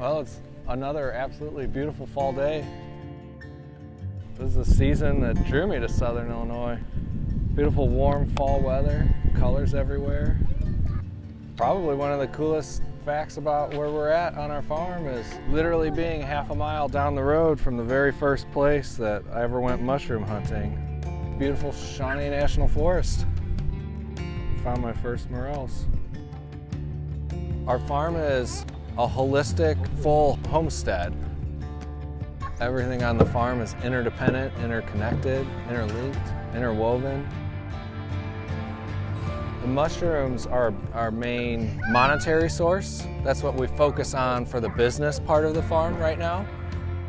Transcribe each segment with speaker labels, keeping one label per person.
Speaker 1: Well, it's another absolutely beautiful fall day. This is the season that drew me to Southern Illinois. Beautiful warm fall weather, colors everywhere. Probably one of the coolest facts about where we're at on our farm is literally being half a mile down the road from the very first place that I ever went mushroom hunting. Beautiful Shawnee National Forest. Found my first morels. Our farm is a holistic, full homestead. Everything on the farm is interdependent, interconnected, interlinked, interwoven. The mushrooms are our main monetary source. That's what we focus on for the business part of the farm right now.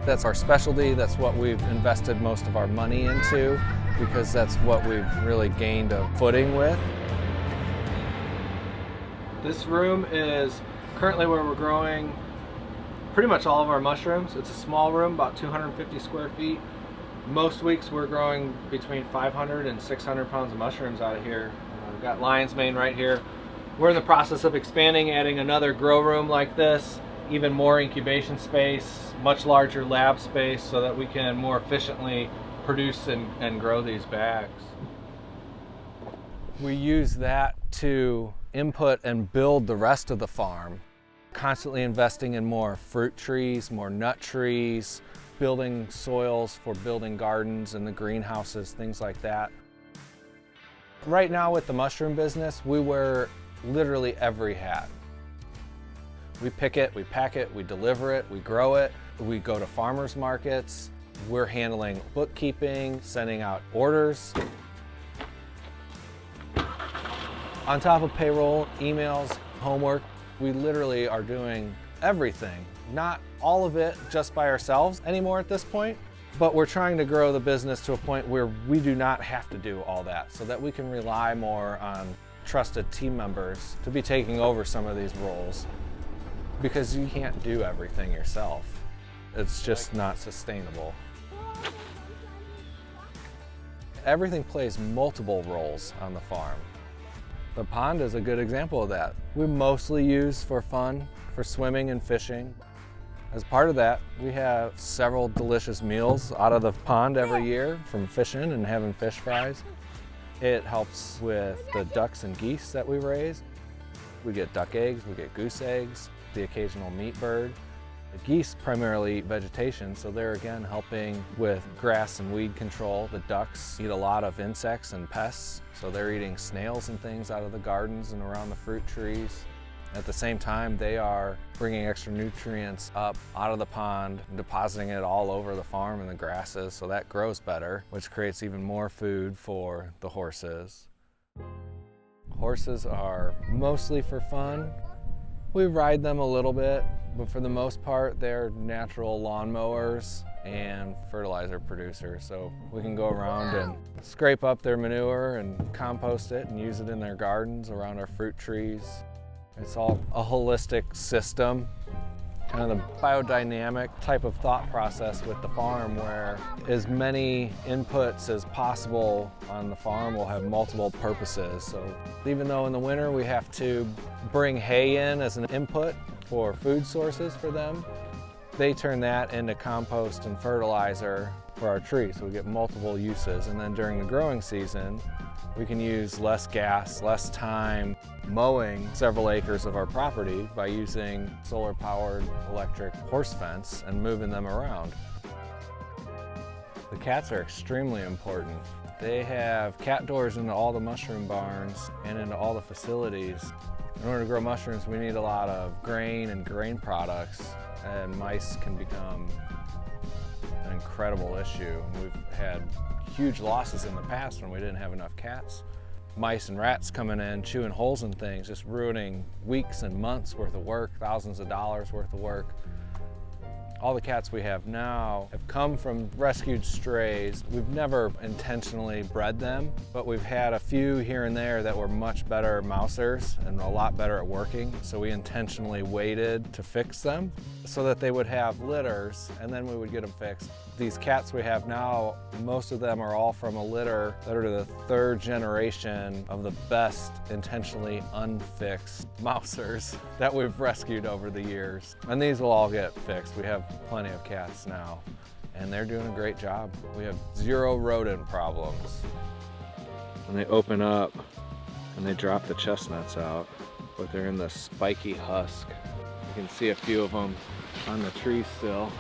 Speaker 1: That's our specialty. That's what we've invested most of our money into because that's what we've really gained a footing with. This room is currently where we're growing pretty much all of our mushrooms. It's a small room, about 250 square feet. Most weeks we're growing between 500 and 600 pounds of mushrooms out of here. We've got lion's mane right here. We're in the process of expanding, adding another grow room like this, even more incubation space, much larger lab space so that we can more efficiently produce and grow these bags. We use that to input and build the rest of the farm. Constantly investing in more fruit trees, more nut trees, building soils for building gardens and the greenhouses, things like that. Right now with the mushroom business, we wear literally every hat. We pick it, we pack it, we deliver it, we grow it, we go to farmers markets. We're handling bookkeeping, sending out orders. On top of payroll, emails, homework, we literally are doing everything. Not all of it just by ourselves anymore at this point, but we're trying to grow the business to a point where we do not have to do all that so that we can rely more on trusted team members to be taking over some of these roles because you can't do everything yourself. It's just not sustainable. Everything plays multiple roles on the farm. The pond is a good example of that. We mostly use for fun, for swimming and fishing. As part of that, we have several delicious meals out of the pond every year from fishing and having fish fries. It helps with the ducks and geese that we raise. We get duck eggs, we get goose eggs, the occasional meat bird. The geese primarily eat vegetation, so they're again helping with grass and weed control. The ducks eat a lot of insects and pests, so they're eating snails and things out of the gardens and around the fruit trees. At the same time, they are bringing extra nutrients up out of the pond and depositing it all over the farm and the grasses, so that grows better, which creates even more food for the horses. Horses are mostly for fun. We ride them a little bit, but for the most part, they're natural lawnmowers and fertilizer producers. So we can go around and scrape up their manure and compost it and use it in their gardens around our fruit trees. It's all a holistic system, kind of the biodynamic type of thought process with the farm where as many inputs as possible on the farm will have multiple purposes. So even though in the winter we have to bring hay in as an input for food sources for them, they turn that into compost and fertilizer for our trees. So we get multiple uses. And then during the growing season, we can use less gas, less time mowing several acres of our property by using solar-powered electric horse fence and moving them around. The cats are extremely important. They have cat doors into all the mushroom barns and into all the facilities. In order to grow mushrooms, we need a lot of grain and grain products, and mice can become an incredible issue. We've had huge losses in the past when we didn't have enough cats. Mice and rats coming in, chewing holes in things, just ruining weeks and months worth of work, thousands of dollars worth of work. All the cats we have now have come from rescued strays. We've never intentionally bred them, but we've had a few here and there that were much better mousers and a lot better at working. So we intentionally waited to fix them so that they would have litters, and then we would get them fixed. These cats we have now, most of them are all from a litter that are the third generation of the best intentionally unfixed mousers that we've rescued over the years. And these will all get fixed. We have plenty of cats now, and they're doing a great job. We have 0 rodent problems. When they open up and they drop the chestnuts out, but they're in the spiky husk. You can see a few of them on the tree still.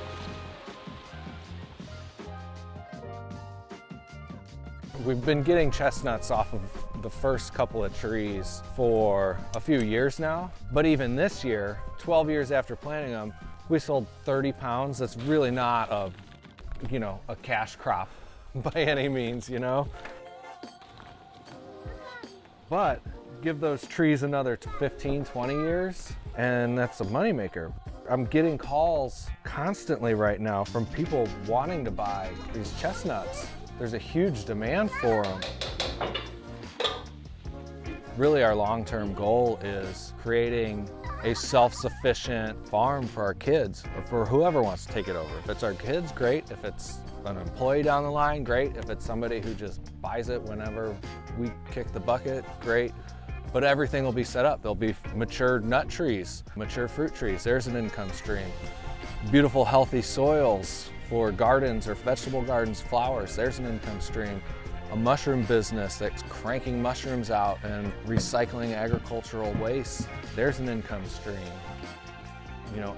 Speaker 1: We've been getting chestnuts off of the first couple of trees for a few years now, but even this year, 12 years after planting them, we sold 30 pounds. That's really not a, a cash crop by any means, But give those trees another 15, 20 years, and that's a moneymaker. I'm getting calls constantly right now from people wanting to buy these chestnuts. There's a huge demand for them. Really, our long-term goal is creating a self-sufficient farm for our kids, or for whoever wants to take it over. If it's our kids, great. If it's an employee down the line, great. If it's somebody who just buys it whenever we kick the bucket, great. But everything will be set up. There'll be mature nut trees, mature fruit trees. There's an income stream. Beautiful, healthy soils for gardens or vegetable gardens, flowers. There's an income stream. A mushroom business that's cranking mushrooms out and recycling agricultural waste. There's an income stream.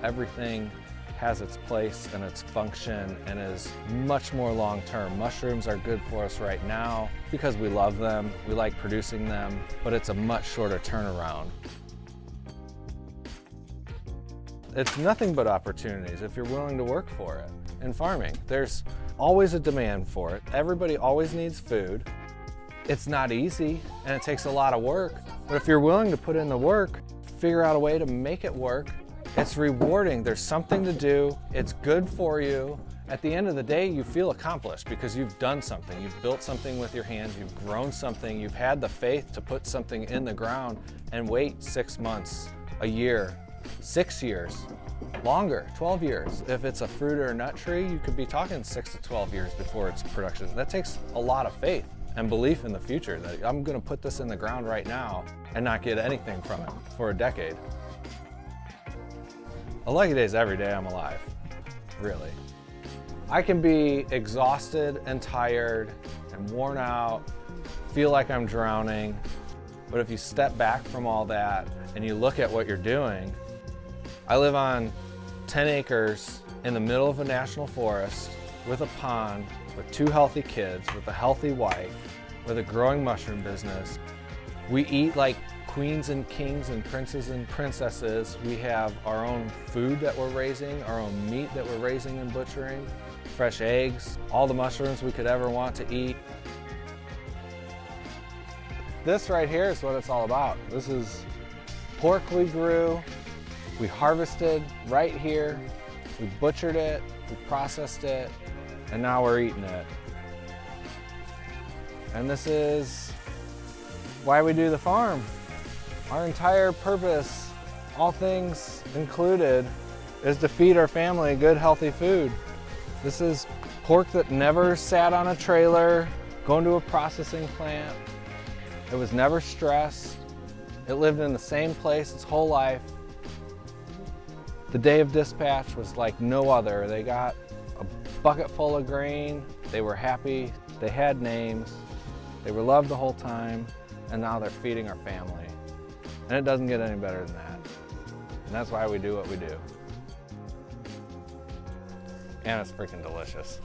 Speaker 1: Everything has its place and its function and is much more long-term. Mushrooms are good for us right now because we love them, we like producing them, but it's a much shorter turnaround. It's nothing but opportunities if you're willing to work for it. In farming, there's always a demand for it. Everybody always needs food. It's not easy and it takes a lot of work, but if you're willing to put in the work, figure out a way to make it work, it's rewarding. There's something to do. It's good for you. At the end of the day, you feel accomplished because you've done something. You've built something with your hands. You've grown something. You've had the faith to put something in the ground and wait 6 months, a year, 6 years, longer, 12 years. If it's a fruit or a nut tree, you could be talking 6 to 12 years before it's production. That takes a lot of faith and belief in the future that I'm gonna put this in the ground right now and not get anything from it for a decade. A lucky day is every day I'm alive, really. I can be exhausted and tired and worn out, feel like I'm drowning, but if you step back from all that and you look at what you're doing, I live on 10 acres in the middle of a national forest with a pond, with 2 healthy kids, with a healthy wife, with a growing mushroom business. We eat like queens and kings and princes and princesses. We have our own food that we're raising, our own meat that we're raising and butchering, fresh eggs, all the mushrooms we could ever want to eat. This right here is what it's all about. This is pork we grew, we harvested right here, we butchered it, we processed it, and now we're eating it. And this is why we do the farm. Our entire purpose, all things included, is to feed our family good, healthy food. This is pork that never sat on a trailer, going to a processing plant. It was never stressed. It lived in the same place its whole life. The day of dispatch was like no other. They got a bucket full of grain. They were happy. They had names. They were loved the whole time. And now they're feeding our family. And it doesn't get any better than that. And that's why we do what we do. And it's freaking delicious.